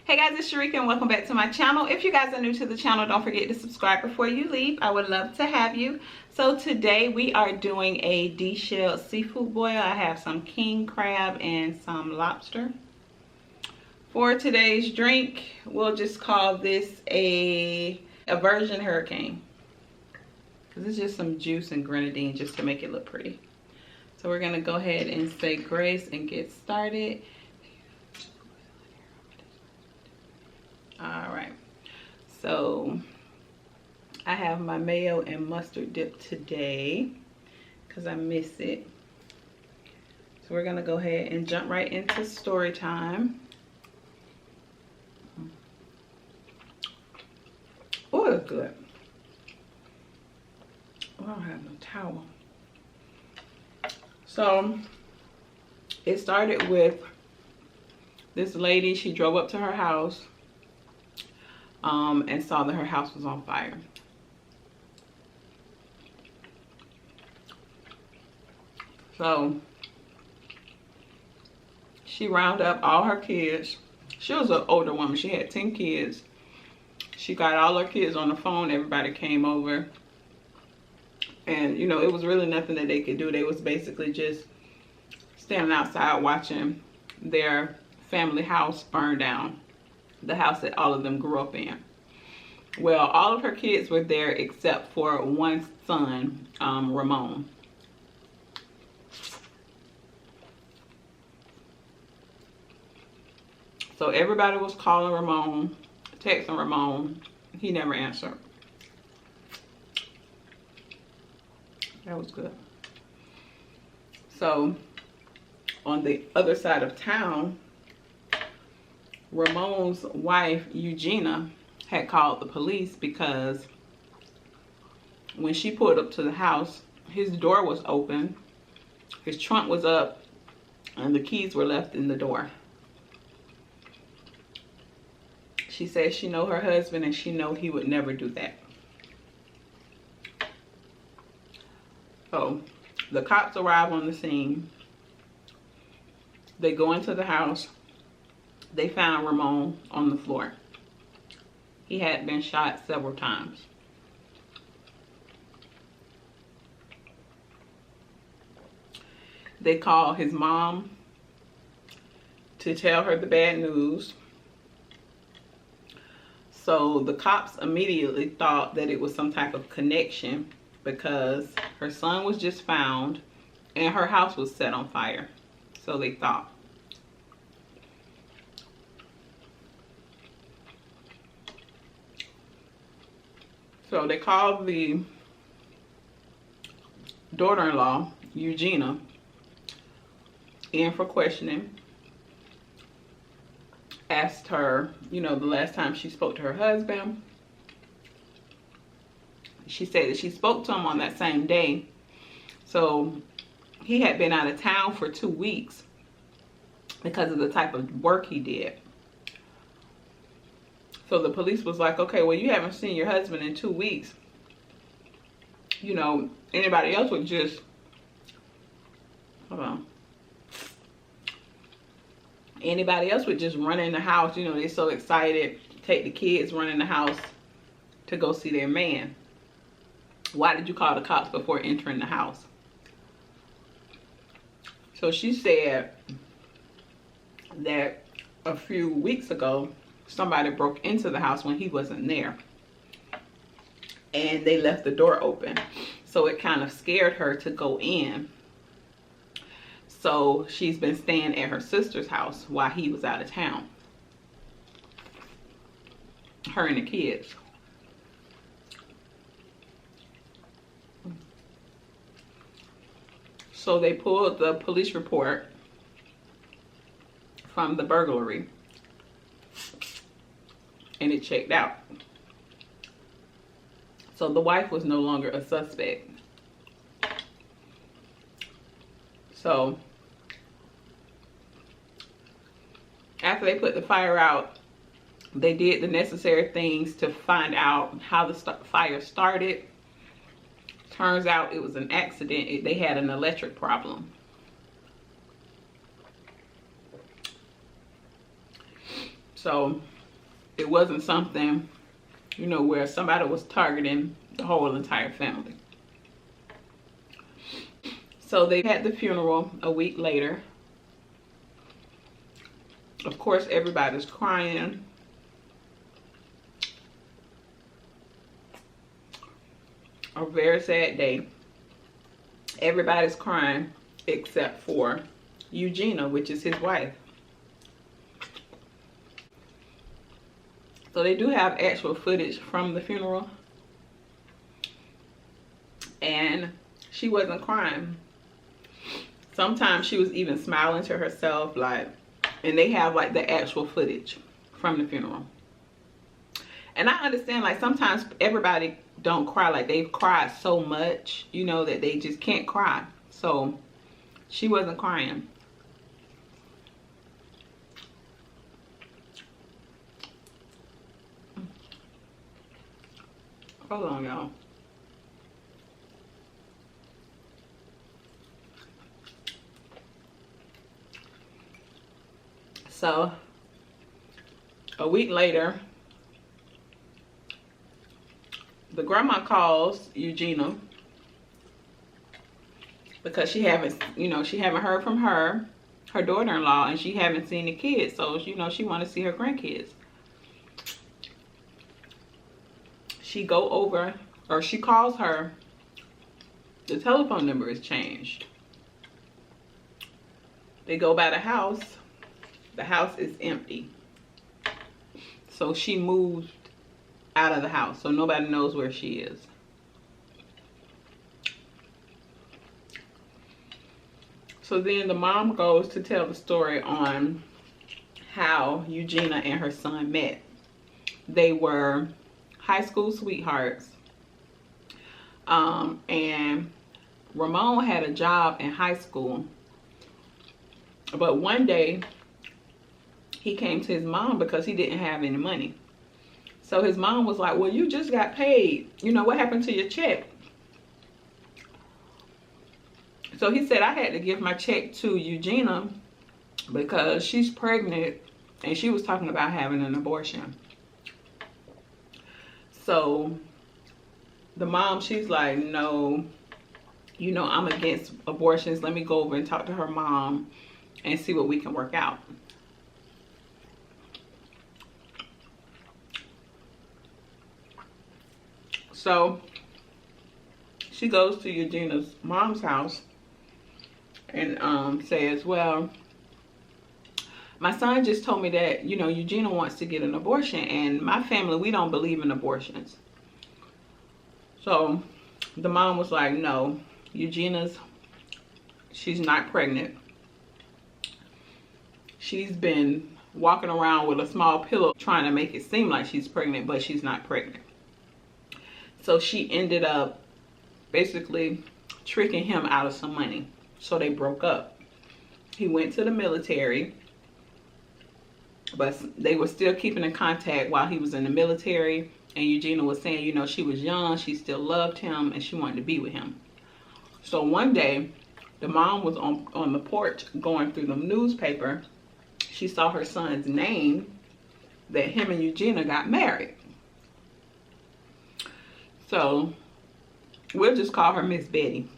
Hey guys, it's Sharika and welcome back to my channel. If you guys are new to the channel, don't forget to subscribe before you leave. I would love to have you. So today we are doing a deshelled seafood boil. I have some king crab and some lobster. For today's drink, we'll just call this a virgin hurricane, because it's just some juice and grenadine just to make it look pretty. So we're gonna go ahead and say grace and get started. All right, so I have my mayo and mustard dip today because I miss it. So we're gonna go ahead and jump right into story time. Oh, that's good. Oh, I don't have no towel. So it started with this lady. She drove up to her house and saw that her house was on fire. So she rounded up all her kids. She was an older woman. She had 10 kids. She got all her kids on the phone. Everybody came over. And, you know, it was really nothing that they could do. They was basically just standing outside watching their family house burn down. The house that all of them grew up in. Well, all of her kids were there except for one son, Ramon. So everybody was calling Ramon, texting Ramon. He never answered. That was good. So on the other side of town, Ramon's wife, Eugenia, had called the police because when she pulled up to the house, his door was open, his trunk was up, and the keys were left in the door. She said she know her husband and she know he would never do that. So the cops arrive on the scene. They go into the house. They found Ramon on the floor. He had been shot several times. They called his mom to tell her the bad news. So the cops immediately thought that it was some type of connection because her son was just found and her house was set on fire. So they thought. So they called the daughter-in-law, Eugenia, in for questioning. Asked her, you know, the last time she spoke to her husband. She said that she spoke to him on that same day. So he had been out of town for 2 weeks because of the type of work he did. So the police was like, okay, well, you haven't seen your husband in 2 weeks. You know, anybody else would just, hold on. Anybody else would just run in the house. You know, they're so excited, take the kids, run in the house to go see their man. Why did you call the cops before entering the house? So she said that a few weeks ago, somebody broke into the house when he wasn't there. And they left the door open. So it kind of scared her to go in. So she's been staying at her sister's house while he was out of town. Her and the kids. So they pulled the police report from the burglary. And it checked out. So the wife was no longer a suspect. So after they put the fire out, they did the necessary things to find out how the fire started. Turns out it was an accident. They had an electric problem. So it wasn't something, you know, where somebody was targeting the whole entire family. So they had the funeral a week later. Of course, everybody's crying. A very sad day. Everybody's crying except for Eugenia, which is his wife. So they do have actual footage from the funeral. And she wasn't crying. Sometimes she was even smiling to herself, like, and they have like the actual footage from the funeral. And I understand, like, sometimes everybody don't cry, like they've cried so much, you know, that they just can't cry. So she wasn't crying. Hold on, y'all. So a week later, the grandma calls Eugenia because she haven't heard from her daughter-in-law, and she haven't seen the kids. So, you know, she want to see her grandkids. She go over, or she calls her. The telephone number is changed. They go by the house. The house is empty. So she moved out of the house, so nobody knows where she is. So then the mom goes to tell the story on how Eugenia and her son met. They were high school sweethearts. And Ramon had a job in high school. But one day, he came to his mom because he didn't have any money. So his mom was like, well, you just got paid. You know, what happened to your check? So he said, I had to give my check to Eugenia because she's pregnant, and she was talking about having an abortion. So the mom, she's like, no, you know, I'm against abortions. Let me go over and talk to her mom and see what we can work out. So she goes to Eugenia's mom's house and says, well, my son just told me that, you know, Eugenia wants to get an abortion, and my family, we don't believe in abortions. So the mom was like, no, she's not pregnant. She's been walking around with a small pillow trying to make it seem like she's pregnant, but she's not pregnant. So she ended up basically tricking him out of some money. So they broke up. He went to the military, but they were still keeping in contact while he was in the military. And Eugenia was saying, you know, she was young, she still loved him, and she wanted to be with him. So one day, the mom was on the porch going through the newspaper. She saw her son's name, that him and Eugenia got married. So we'll just call her Miss Betty.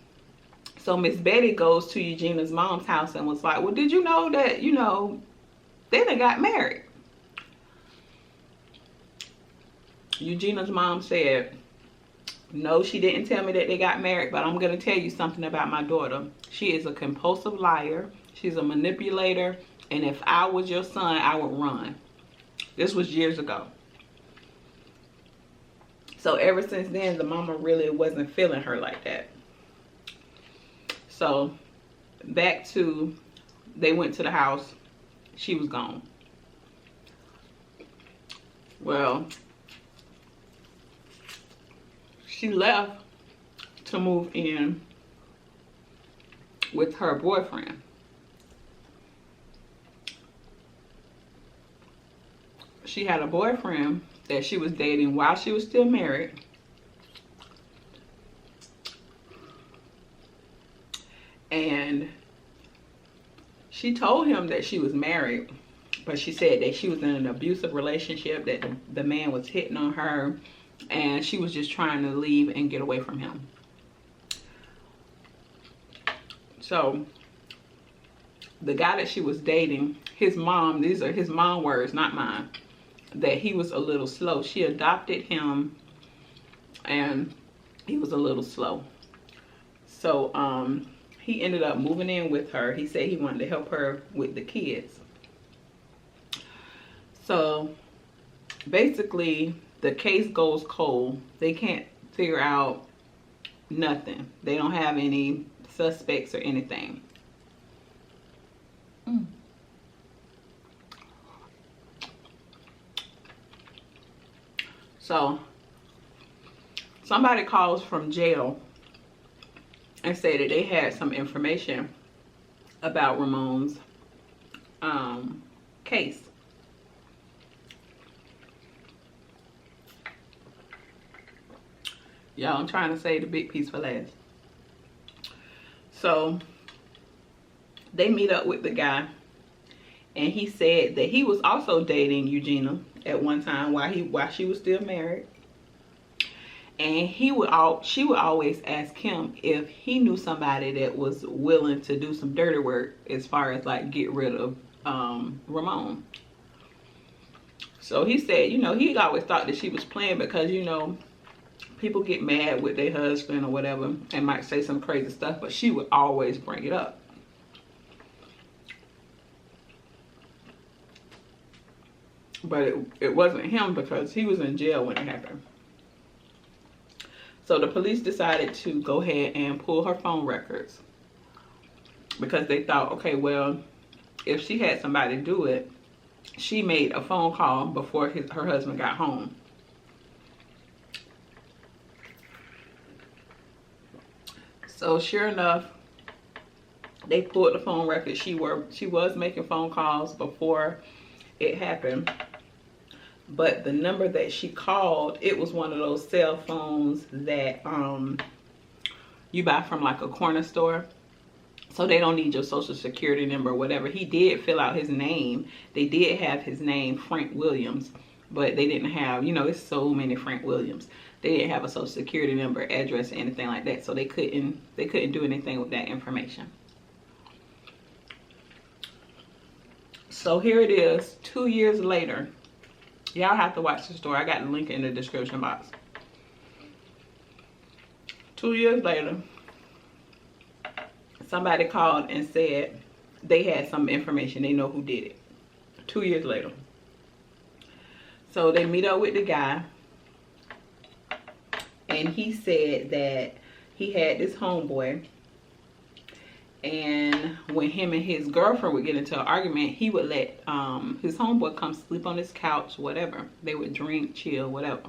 So Miss Betty goes to Eugenia's mom's house and was like, well, did you know that, you know, they done got married? Eugenia's mom said, no, she didn't tell me that they got married, but I'm going to tell you something about my daughter. She is a compulsive liar. She's a manipulator. And if I was your son, I would run. This was years ago. So ever since then, the mama really wasn't feeling her like that. So they went to the house. She was gone. Well, she left to move in with her boyfriend. She had a boyfriend that she was dating while she was still married. And she told him that she was married But she said that she was in an abusive relationship, that the man was hitting on her, and she was just trying to leave and get away from him. So the guy that she was dating, his mom, these are his mom words, not mine, that he was a little slow. She adopted him and he was a little slow. So he ended up moving in with her. He said he wanted to help her with the kids. So basically the case goes cold. They can't figure out nothing. They don't have any suspects or anything. So somebody calls from jail and said that they had some information about Ramon's case. Y'all, I'm trying to say the big piece for last. So they meet up with the guy, and he said that he was also dating Eugenia at one time while she was still married. And she would always ask him if he knew somebody that was willing to do some dirty work as far as like get rid of Ramon. So he said, you know, he always thought that she was playing because, you know, people get mad with their husband or whatever and might say some crazy stuff, but she would always bring it up. But it wasn't him because he was in jail when it happened. So the police decided to go ahead and pull her phone records because they thought, okay, well, if she had somebody do it, she made a phone call before her husband got home. So sure enough, they pulled the phone records. She was making phone calls before it happened. But the number that she called, it was one of those cell phones that you buy from like a corner store. So they don't need your social security number or whatever. He did fill out his name. They did have his name, Frank Williams. But they didn't have, you know, there's so many Frank Williams. They didn't have a social security number, address, or anything like that. So they couldn't do anything with that information. So here it is, 2 years later. Y'all have to watch the story. I got the link in the description box. 2 years later, somebody called and said they had some information. They know who did it. 2 years later. So they meet up with the guy. And he said that he had this homeboy. And when him and his girlfriend would get into an argument, he would let his homeboy come sleep on his couch, whatever. They would drink, chill, whatever.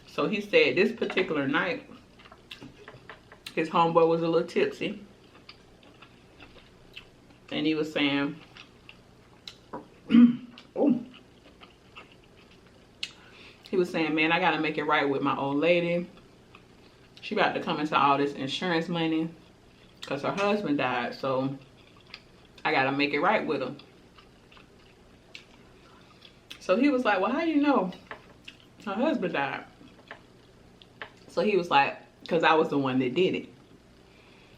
So he said this particular night, his homeboy was a little tipsy. And he was saying, oh. He was saying, man, I got to make it right with my old lady. She about to come into all this insurance money because her husband died. So I got to make it right with her. So he was like, well, how you know her husband died? So he was like, because I was the one that did it.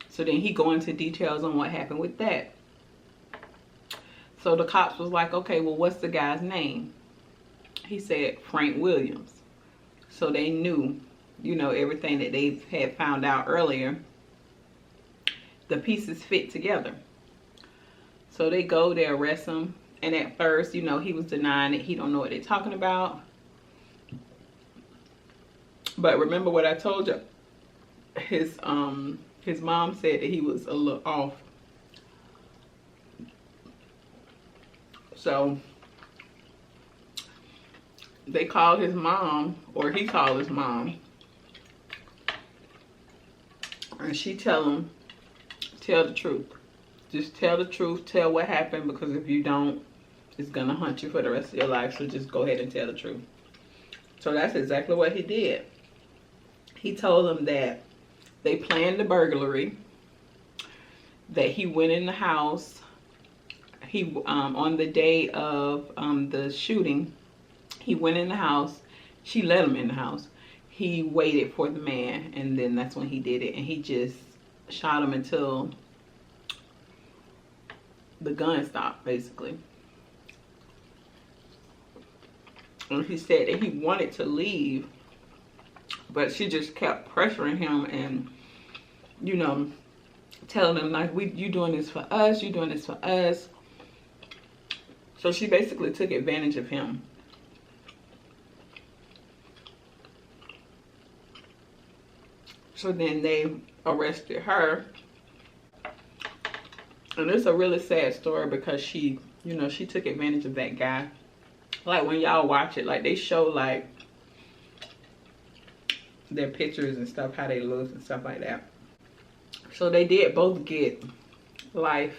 So then he go into details on what happened with that. So the cops was like, okay, well, what's the guy's name? He said Frank Williams. So they knew, you know, everything that they had found out earlier. The pieces fit together. So they go, they arrest him. And at first, you know, he was denying it. He don't know what they're talking about. But remember what I told you. His mom said that he was a little off. So they called his mom, or he called his mom. And she tell him, tell the truth. Just tell the truth, tell what happened, because if you don't, it's gonna haunt you for the rest of your life. So just go ahead and tell the truth. So that's exactly what he did. He told them that they planned the burglary that he went in the house. He on the day of the shooting, he went in the house. She let him in the house. He waited for the man, and then that's when he did it. And he just shot him until the gun stopped, basically. And he said that he wanted to leave, but she just kept pressuring him and, you know, telling him like, you doing this for us, you doing this for us. So she basically took advantage of him. So then they arrested her. And it's a really sad story because she, you know, she took advantage of that guy. Like when y'all watch it, like they show like their pictures and stuff, how they look and stuff like that. So they did both get life.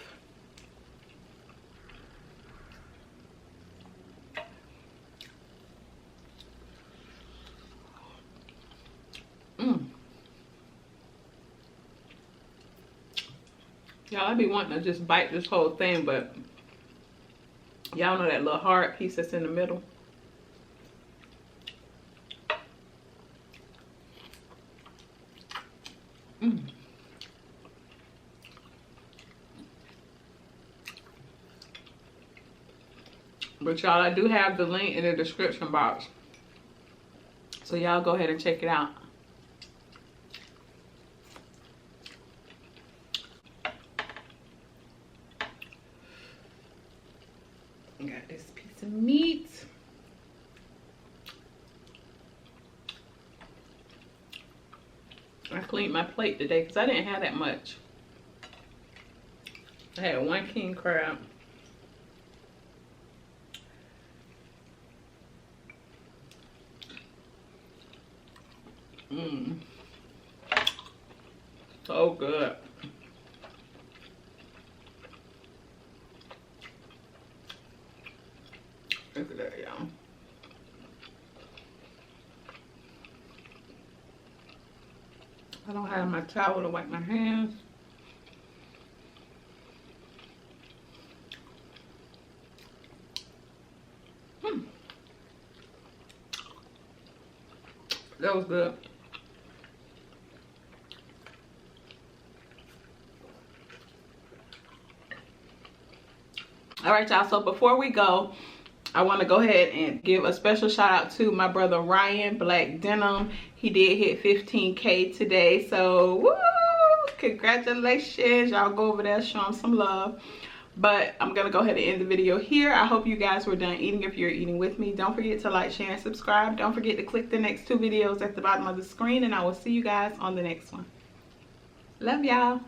Y'all, I be wanting to just bite this whole thing, but y'all know that little hard piece that's in the middle? But y'all, I do have the link in the description box. So y'all go ahead and check it out. Got this piece of meat. I cleaned my plate today because I didn't have that much. I had one king crab. So good. Look at that, y'all. I don't have my towel to wipe my hands. That was good. All right, y'all, so before we go, I want to go ahead and give a special shout out to my brother Ryan, Black Denim. He did hit 15K today, so woo, congratulations. Y'all go over there, show him some love. But I'm gonna go ahead and end the video here. I hope you guys were done eating. If you're eating with me, don't forget to like, share, and subscribe. Don't forget to click the next 2 videos at the bottom of the screen, and I will see you guys on the next one. Love y'all.